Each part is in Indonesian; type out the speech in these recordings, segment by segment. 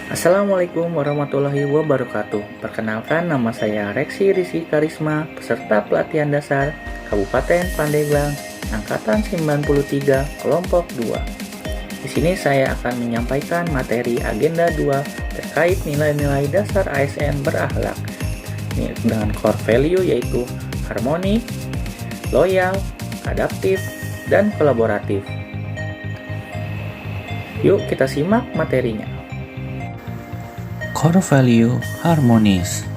Assalamualaikum warahmatullahi wabarakatuh. Perkenalkan, nama saya Reksi Rizky Karisma, peserta pelatihan dasar Kabupaten Pandeglang, Angkatan 93, Kelompok 2. Di sini saya akan menyampaikan materi agenda 2 terkait nilai-nilai dasar ASN berakhlak dengan core value yaitu harmoni, loyal, adaptif, dan kolaboratif. Yuk kita simak materinya. Core value harmonis.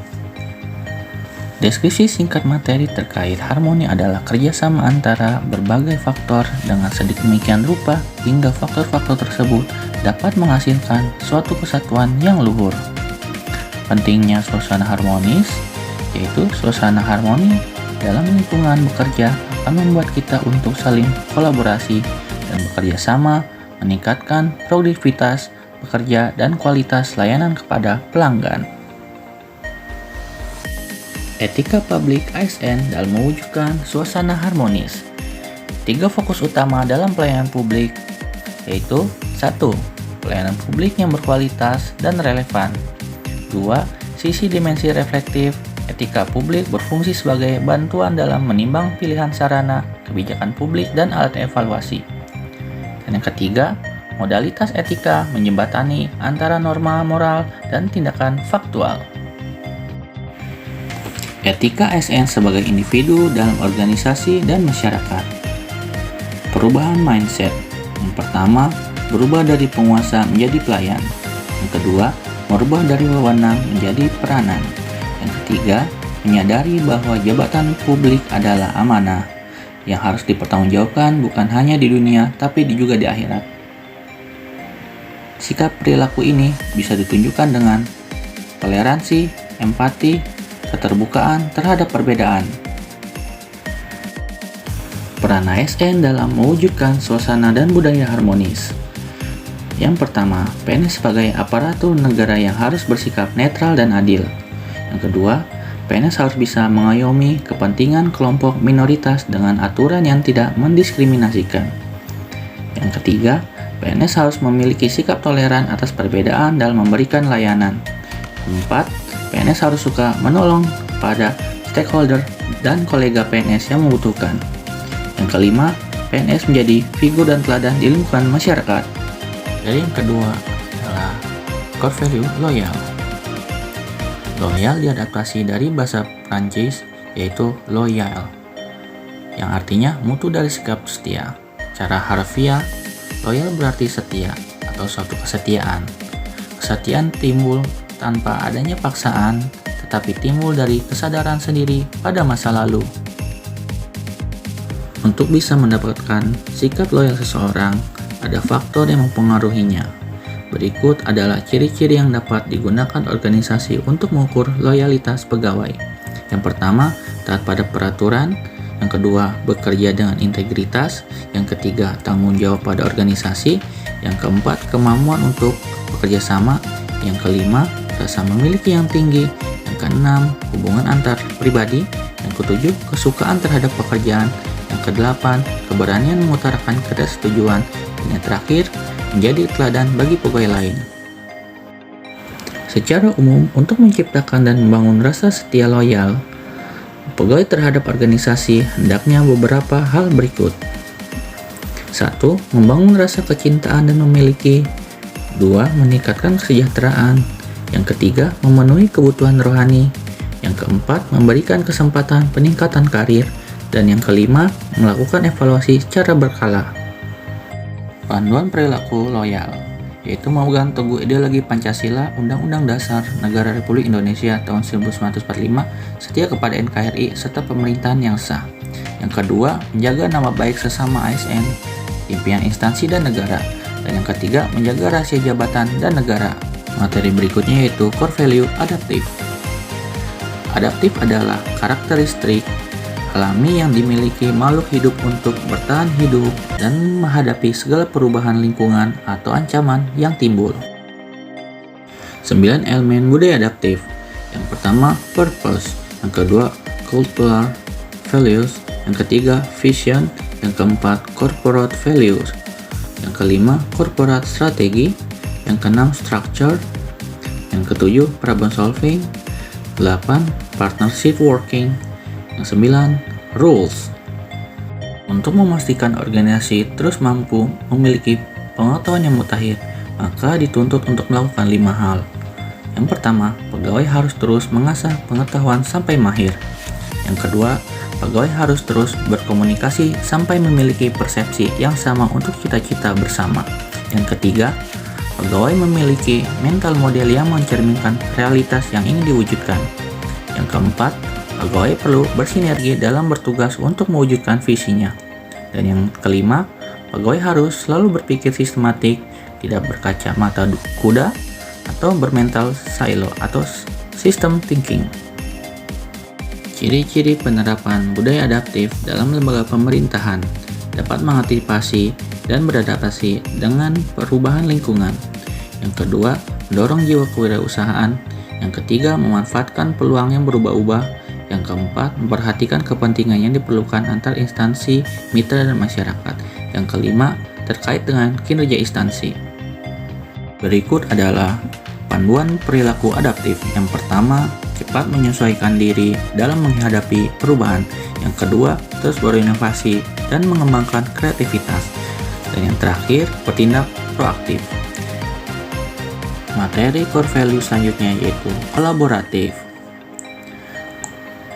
Deskripsi singkat materi terkait harmoni adalah kerjasama antara berbagai faktor dengan sedemikian rupa hingga faktor-faktor tersebut dapat menghasilkan suatu kesatuan yang luhur. Pentingnya suasana harmonis, yaitu suasana harmoni dalam lingkungan bekerja akan membuat kita untuk saling kolaborasi dan bekerja sama, meningkatkan produktivitas bekerja dan kualitas layanan kepada pelanggan. Etika publik ASN dalam mewujudkan suasana harmonis. 3 fokus utama dalam pelayanan publik yaitu 1. Pelayanan publik yang berkualitas dan relevan. 2. Sisi dimensi reflektif. Etika publik berfungsi sebagai bantuan dalam menimbang pilihan sarana, kebijakan publik dan alat evaluasi. Dan yang ketiga, modalitas etika menjembatani antara norma moral dan tindakan faktual. Etika ASN sebagai individu dalam organisasi dan masyarakat. Perubahan mindset. Yang pertama, berubah dari penguasa menjadi pelayan. Yang kedua, merubah dari wewenang menjadi peranan. Yang ketiga, menyadari bahwa jabatan publik adalah amanah yang harus dipertanggungjawabkan bukan hanya di dunia tapi juga di akhirat. Sikap perilaku ini bisa ditunjukkan dengan toleransi, empati, keterbukaan terhadap perbedaan. Peran ASN dalam mewujudkan suasana dan budaya harmonis. Yang pertama, PNS sebagai aparatur negara yang harus bersikap netral dan adil. Yang kedua, PNS harus bisa mengayomi kepentingan kelompok minoritas dengan aturan yang tidak mendiskriminasikan. Yang ketiga, PNS harus memiliki sikap toleran atas perbedaan dalam memberikan layanan. 4. PNS harus suka menolong pada stakeholder dan kolega PNS yang membutuhkan. Yang kelima, PNS menjadi figur dan teladan di lingkungan masyarakat. Jadi yang kedua adalah core value loyal. Loyal diadaptasi dari bahasa Prancis yaitu loyal, yang artinya mutu dari sikap setia. Cara harfiah, loyal berarti setia atau suatu kesetiaan. Kesetiaan timbul tanpa adanya paksaan, tetapi timbul dari kesadaran sendiri pada masa lalu. Untuk bisa mendapatkan sikap loyal seseorang, ada faktor yang mempengaruhinya. Berikut adalah ciri-ciri yang dapat digunakan organisasi untuk mengukur loyalitas pegawai. Yang pertama, taat pada peraturan. Yang kedua, bekerja dengan integritas. Yang ketiga, tanggung jawab pada organisasi. Yang keempat, kemampuan untuk bekerja sama. Yang kelima, rasa memiliki yang tinggi. Yang keenam, hubungan antar pribadi. Yang ketujuh, kesukaan terhadap pekerjaan. Yang kedelapan, keberanian mengutarakan ketidaksetujuan. Dan yang terakhir, menjadi teladan bagi pegawai lain. Secara umum, untuk menciptakan dan membangun rasa setia loyal, pegawai terhadap organisasi hendaknya beberapa hal berikut. 1. Membangun rasa kecintaan dan memiliki. 2. Meningkatkan kesejahteraan. Yang ketiga, memenuhi kebutuhan rohani. Yang keempat, memberikan kesempatan peningkatan karir. Dan yang kelima, melakukan evaluasi secara berkala. Panduan perilaku loyal, yaitu memegang teguh ideologi Pancasila, Undang-Undang Dasar Negara Republik Indonesia tahun 1945, setia kepada NKRI, serta pemerintahan yang sah. Yang kedua, menjaga nama baik sesama ASN, pimpinan instansi dan negara. Dan yang ketiga, menjaga rahasia jabatan dan negara. Materi berikutnya yaitu core value adaptif. Adaptif adalah karakteristik alami yang dimiliki makhluk hidup untuk bertahan hidup dan menghadapi segala perubahan lingkungan atau ancaman yang timbul. 9 elemen budaya adaptif. Yang pertama, purpose. Yang kedua, cultural values. Yang ketiga, vision. Yang keempat, corporate values. Yang kelima, corporate strategy. Yang keenam, structure. Yang ketujuh, problem solving. 8. Partnership working. Yang 9. Rules. Untuk memastikan organisasi terus mampu memiliki pengetahuan yang mutakhir, maka dituntut untuk melakukan 5 hal. Yang pertama, pegawai harus terus mengasah pengetahuan sampai mahir. Yang kedua, pegawai harus terus berkomunikasi sampai memiliki persepsi yang sama untuk cita-cita bersama. Yang ketiga, pegawai memiliki mental model yang mencerminkan realitas yang ingin diwujudkan. Yang keempat, pegawai perlu bersinergi dalam bertugas untuk mewujudkan visinya. Dan yang kelima, pegawai harus selalu berpikir sistematik, tidak berkacamata kuda, atau bermental silo atau system thinking. Ciri-ciri penerapan budaya adaptif dalam lembaga pemerintahan dapat mengantisipasi dan beradaptasi dengan perubahan lingkungan. Yang kedua, mendorong jiwa kewirausahaan. Yang ketiga, memanfaatkan peluang yang berubah-ubah. Yang keempat, memperhatikan kepentingan yang diperlukan antar instansi, mitra, dan masyarakat. Yang kelima, terkait dengan kinerja instansi. Berikut adalah panduan perilaku adaptif. Yang pertama, cepat menyesuaikan diri dalam menghadapi perubahan. Yang kedua, terus berinovasi dan mengembangkan kreativitas. Dan yang terakhir, bertindak proaktif. Materi core value selanjutnya yaitu kolaboratif.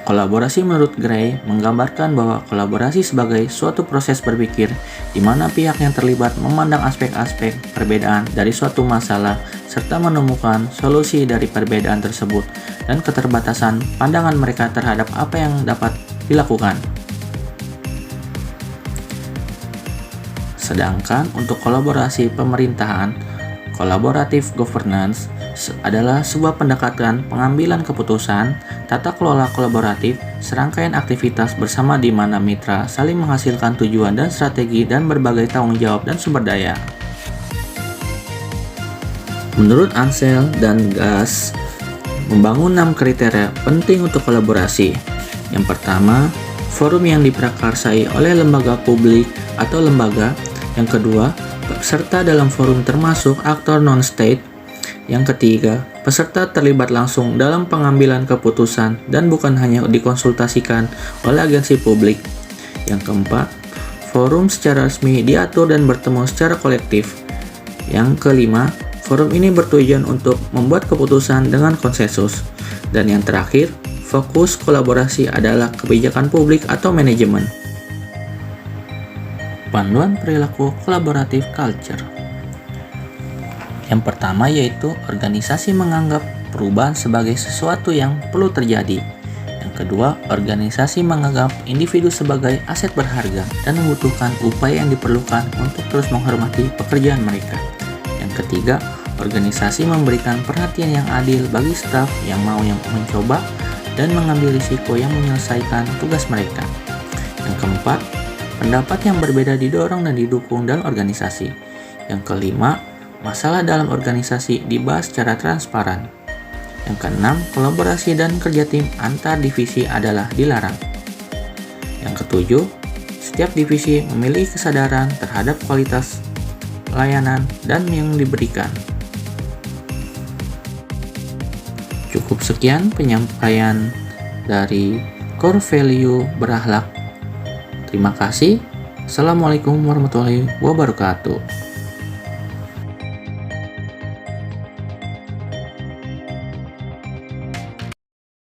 Kolaborasi menurut Gray menggambarkan bahwa kolaborasi sebagai suatu proses berpikir di mana pihak yang terlibat memandang aspek-aspek perbedaan dari suatu masalah serta menemukan solusi dari perbedaan tersebut dan keterbatasan pandangan mereka terhadap apa yang dapat dilakukan. Sedangkan untuk kolaborasi pemerintahan, collaborative governance adalah sebuah pendekatan pengambilan keputusan, tata kelola kolaboratif, serangkaian aktivitas bersama di mana mitra saling menghasilkan tujuan dan strategi dan berbagai tanggung jawab dan sumber daya. Menurut Ansel dan Gass, membangun 6 kriteria penting untuk kolaborasi. Yang pertama, forum yang diprakarsai oleh lembaga publik atau lembaga. Yang kedua, peserta dalam forum termasuk aktor non-state. Yang ketiga, peserta terlibat langsung dalam pengambilan keputusan dan bukan hanya dikonsultasikan oleh agensi publik. Yang keempat, forum secara resmi diatur dan bertemu secara kolektif. Yang kelima, forum ini bertujuan untuk membuat keputusan dengan konsensus. Dan yang terakhir, fokus kolaborasi adalah kebijakan publik atau manajemen. Panduan perilaku kolaboratif culture. Yang pertama yaitu organisasi menganggap perubahan sebagai sesuatu yang perlu terjadi. Yang kedua, organisasi menganggap individu sebagai aset berharga dan membutuhkan upaya yang diperlukan untuk terus menghormati pekerjaan mereka. Yang ketiga, organisasi memberikan perhatian yang adil bagi staf yang mau mencoba dan mengambil risiko yang menyelesaikan tugas mereka. Yang keempat, pendapat yang berbeda didorong dan didukung dalam organisasi. Yang kelima, masalah dalam organisasi dibahas secara transparan. Yang keenam, kolaborasi dan kerja tim antar divisi adalah dilarang. Yang ketujuh, setiap divisi memiliki kesadaran terhadap kualitas layanan dan yang diberikan. Cukup sekian penyampaian dari core value berakhlak. Terima kasih. Assalamualaikum warahmatullahi wabarakatuh.